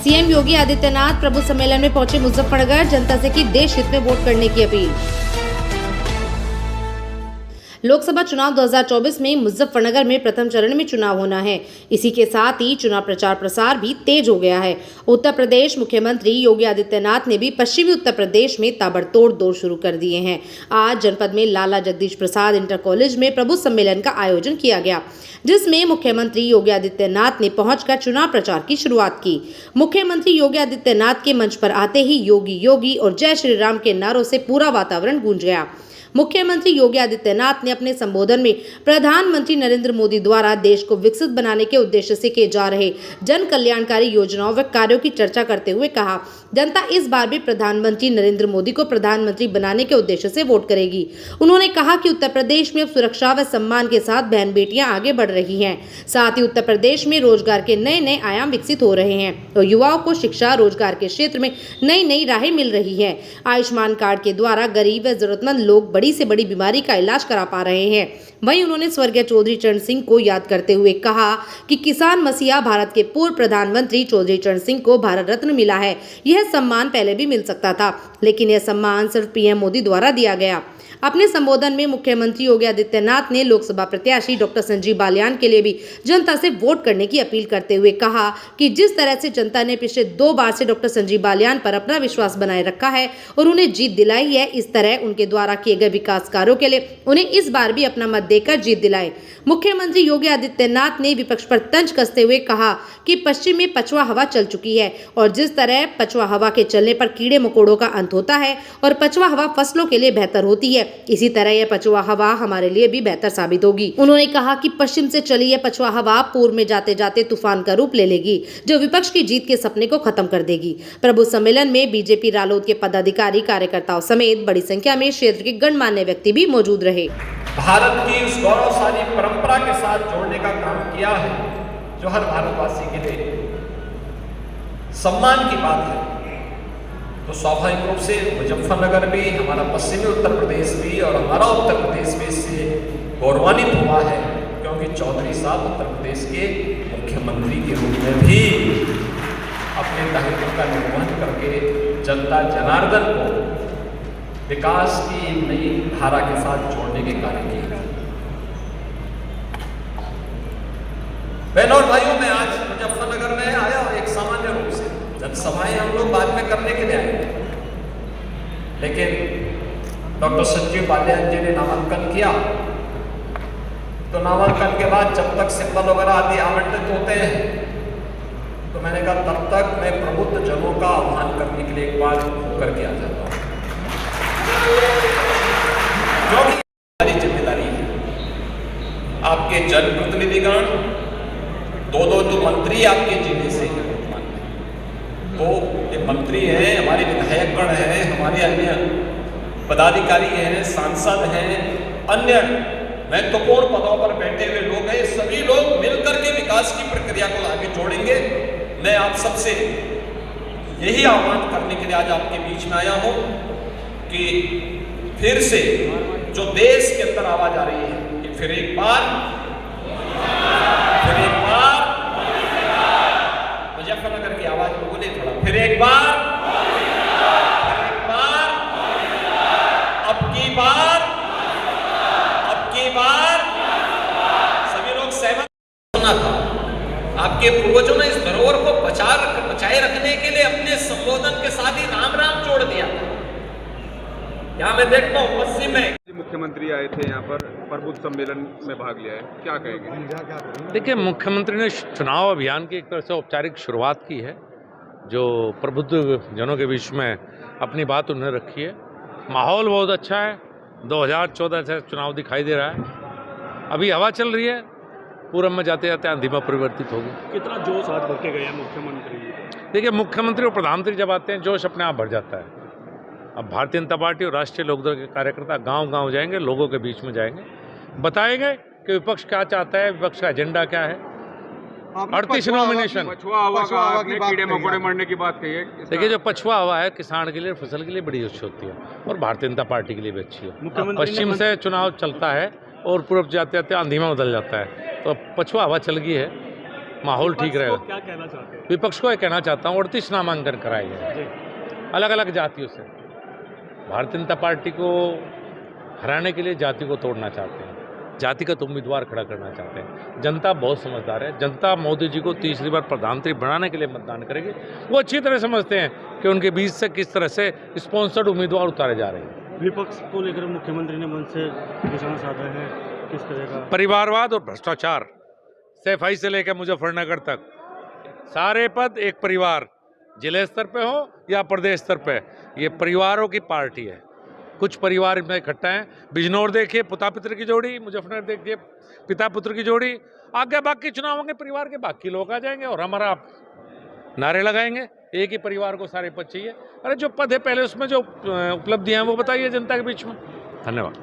CM Yogi Adityanath प्रबुद्ध सम्मेलन में पहुंचे मुजफ्फरनगर, जनता से की देश हित में वोट करने की अपील। लोकसभा चुनाव 2024 में मुजफ्फरनगर में प्रथम चरण में चुनाव होना है। इसी के साथ ही चुनाव प्रचार प्रसार भी तेज हो गया है। उत्तर प्रदेश मुख्यमंत्री योगी आदित्यनाथ ने भी पश्चिमी उत्तर प्रदेश में ताबड़तोड़ दौर शुरू कर दिए हैं। आज जनपद में लाला जगदीश प्रसाद इंटर कॉलेज में प्रबुद्ध सम्मेलन का आयोजन किया गया, जिसमें मुख्यमंत्री योगी आदित्यनाथ ने पहुंचकर चुनाव प्रचार की शुरुआत की। मुख्यमंत्री योगी आदित्यनाथ के मंच पर आते ही योगी योगी और जय श्री राम के नारों से पूरा वातावरण गूंज गया। मुख्यमंत्री योगी आदित्यनाथ ने अपने संबोधन में प्रधानमंत्री नरेंद्र मोदी द्वारा देश को विकसित बनाने के उद्देश्य से किए जा रहे जन कल्याणकारी योजनाओं व कार्यों की चर्चा करते हुए कहा, जनता इस बार भी प्रधानमंत्री नरेंद्र मोदी को प्रधानमंत्री बनाने के उद्देश्य से वोट करेगी। उन्होंने कहा कि उत्तर प्रदेश में अब सुरक्षा व सम्मान के साथ बहन बेटियां आगे बढ़ रही हैं। साथ ही उत्तर प्रदेश में रोजगार के नए नए आयाम विकसित हो रहे हैं और युवाओं को शिक्षा रोजगार के क्षेत्र में नई नई राहें मिल रही है। आयुष्मान कार्ड के द्वारा गरीब व जरूरतमंद लोग बड़ी से बड़ी बीमारी का इलाज करा पा रहे हैं। वहीं उन्होंने स्वर्गीय चौधरी चरण सिंह को याद करते हुए कहा कि किसान मसीहा भारत के पूर्व प्रधानमंत्री चौधरी चरण सिंह को भारत रत्न मिला है। यह सम्मान पहले भी मिल सकता था, लेकिन यह सम्मान सिर्फ पीएम मोदी द्वारा दिया गया। अपने संबोधन में मुख्यमंत्री योगी आदित्यनाथ ने लोकसभा प्रत्याशी डॉक्टर संजीव बालियान के लिए भी जनता से वोट करने की अपील करते हुए कहा कि जिस तरह से जनता ने पिछले 2 बार से डॉक्टर संजीव बालियान पर अपना विश्वास बनाए रखा है और उन्हें जीत दिलाई है, इस तरह उनके द्वारा किए गए विकास कार्यों के लिए उन्हें इस बार भी अपना मत देकर जीत दिलाए। मुख्यमंत्री योगी आदित्यनाथ ने विपक्ष पर तंज कसते हुए कहा कि पश्चिम में पछुआ हवा चल चुकी है और जिस तरह पछुआ हवा के चलने पर कीड़े मकोड़ों का अंत होता है और पछुआ हवा फसलों के लिए बेहतर होती है, इसी तरह यह पछुआ हवा हमारे लिए भी बेहतर साबित होगी। उन्होंने कहा कि पश्चिम से चली यह पछुआ हवा पूर्व में जाते जाते तूफान का रूप ले लेगी, जो विपक्ष की जीत के सपने को खत्म कर देगी। प्रबुद्ध सम्मेलन में बीजेपी रालोद के पदाधिकारी कार्यकर्ताओं समेत बड़ी संख्या में क्षेत्र के गणमान्य व्यक्ति भी मौजूद रहे। भारत की उस गौरवशाली परंपरा के साथ जोड़ने का काम किया है, जो हर भारतवासी के लिए सम्मान की बात है। तो स्वाभाविक रूप से मुजफ्फरनगर भी, हमारा पश्चिमी उत्तर प्रदेश भी और हमारा उत्तर प्रदेश भी इससे गौरवान्वित हुआ है, क्योंकि चौधरी साहब उत्तर प्रदेश के मुख्यमंत्री के रूप में भी अपने दायित्व का निर्वहन करके जनता जनार्दन को विकास की एक नई धारा के साथ जोड़ने के कार्य किए। बहनों और भाइयों, मैं आज मुजफ्फरनगर में आया एक सामान्य रूप से, जनसभाएं हम लोग बाद में करने के लिए आए, लेकिन डॉक्टर संजीव बालियान जी ने नामांकन किया, तो नामांकन के बाद जब तक सिंबल वगैरह आदि आवंटित होते हैं, तो मैंने कहा तब तक मैं प्रबुद्ध जनों का आह्वान करने के लिए एक बार होकर के आ जाता हूँ, क्योंकि हमारी जिम्मेदारी है। आपके जनप्रतिनिधिगण दो मंत्री आपके जिले से हैं, तो ये मंत्री हैं, हमारे विधायकगण हैं, हमारे अन्य पदाधिकारी हैं, सांसद हैं, अन्य महत्वपूर्ण पदों पर बैठे हुए लोग हैं, सभी लोग मिलकर के विकास की प्रक्रिया को आगे जोड़ेंगे। मैं आप सबसे यही आह्वान करने के लिए आज आपके बीच में आया हूं कि फिर से जो देश के अंदर आवाज आ रही है कि फिर एक बार मुजफ्फरनगर की आवाज को बोले थोड़ा, फिर एक बार, अब की बार सभी लोग सहमत होना था। आपके पूर्वजों ने इस धरोहर को बचाए रखने के लिए अपने संबोधन के साथ ही राम राम जोड़ दिया। यहाँ मैं देखता हूँ पश्चिम में मुख्यमंत्री आए थे, यहाँ पर प्रबुद्ध सम्मेलन में भाग लिया है, क्या कहेंगे? देखिए, मुख्यमंत्री ने चुनाव अभियान की एक तरह से औपचारिक शुरुआत की है, जो प्रबुद्ध जनों के बीच में अपनी बात उन्होंने रखी है। माहौल बहुत अच्छा है, 2014 से चुनाव दिखाई दे रहा है, अभी हवा चल रही है, पूरब में जाते जाते आंधी में परिवर्तित होगी। कितना जोश आज भर के गए हैं मुख्यमंत्री? देखिए, मुख्यमंत्री और प्रधानमंत्री जब आते हैं, जोश अपने आप भर जाता है। अब भारतीय जनता पार्टी और राष्ट्रीय लोकदल के कार्यकर्ता गांव-गांव जाएंगे, लोगों के बीच में जाएंगे, बताएंगे कि विपक्ष क्या चाहता है, विपक्ष का एजेंडा क्या है। 38 नॉमिनेशन, पछुआ हवा की कीड़े मकोड़े मरने की बात कही है। देखिए, जो पछुआ हवा है किसान के लिए, फसल के लिए बड़ी अच्छी होती है और भारतीय जनता पार्टी के लिए भी अच्छी है। पश्चिम से चुनाव चलता है और पूर्व जाते जाते आंधी में बदल जाता है, तो पछुआ हवा चल गई है माहौल ठीक रहेगा। क्या कहना चाहते हैं? विपक्ष को ये कहना चाहता हूँ 38 नामांकन कराए गए जी। अलग अलग जातियों से। भारतीय जनता पार्टी को हराने के लिए जाति को तोड़ना चाहते हैं, जातिगत उम्मीदवार खड़ा करना चाहते हैं। जनता बहुत समझदार है। जनता मोदी जी को तीसरी बार प्रधानमंत्री बनाने के लिए मतदान करेगी। वो अच्छी तरह समझते हैं कि उनके बीच से किस तरह से स्पॉन्सर्ड उम्मीदवार उतारे जा रहे हैं। विपक्ष को लेकर मुख्यमंत्री ने मन से निशाना साधा है, किस तरह का? परिवारवाद और भ्रष्टाचार, सफाई से लेकर मुजफ्फरनगर तक सारे पद एक परिवार, जिले स्तर पे हो या प्रदेश स्तर पे, ये परिवारों की पार्टी है। कुछ परिवार में इकट्ठा हैं। बिजनौर देखिए पिता पुत्र की जोड़ी, मुजफ्फरनगर देखिए पिता पुत्र की जोड़ी। आगे बाकी चुनाव होंगे, परिवार के बाकी लोग आ जाएंगे और हमारा नारे लगाएंगे। एक ही परिवार को सारे पद चाहिए। अरे जो पद है पहले उसमें जो उपलब्धियां हैं वो बताइए जनता के बीच में। धन्यवाद।